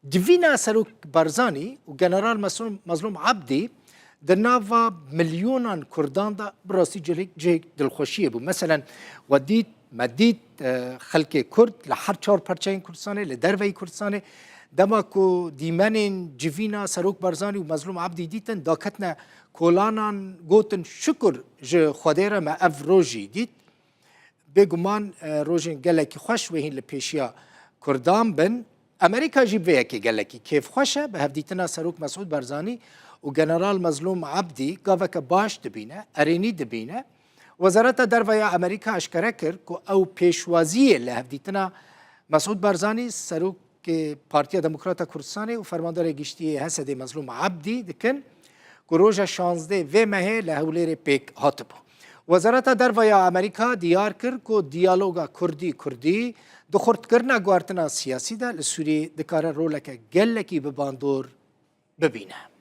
دفينا سروك بارزاني وجنرال مظلوم عبدي دنافا مليونان كردان دا براسي جيك دلخوشيه بو مثلا وديت مديت خلق كرد لحر چار پرچين كردستاني لدروي كردستاني دما كو ديمانين جفينا سروك بارزاني ومظلوم عبدي ديتن داكتنا كولانان گوتن شكر ج خوديرا ما اف روجي ديت بگمان روجين گلکی خوش وهين لپیشیا کردان بن امریکا جیب ویکی گلکی کیف خوشه به هفدیتنا سروک مسعود بارزانی و جنرال مظلوم عبدی گاوک باش دبینه ارینی دبینه وزارت درویا امریکا اشکره کرد که او پیشوازی لهفدیتنا مسعود بارزانی سروک پارتیا دموکرات کردستانی و فرماندار گشتی حسد مظلوم عبدی دکن که روژ 16 و ماه لهولیر پیک هاتبو وزارت درویا امریکا دیار کرد که دیالوگا کردی دخورت کرنا گوارتنا سیاسی دا لسوری دکاره رولک گلکی بباندور ببینه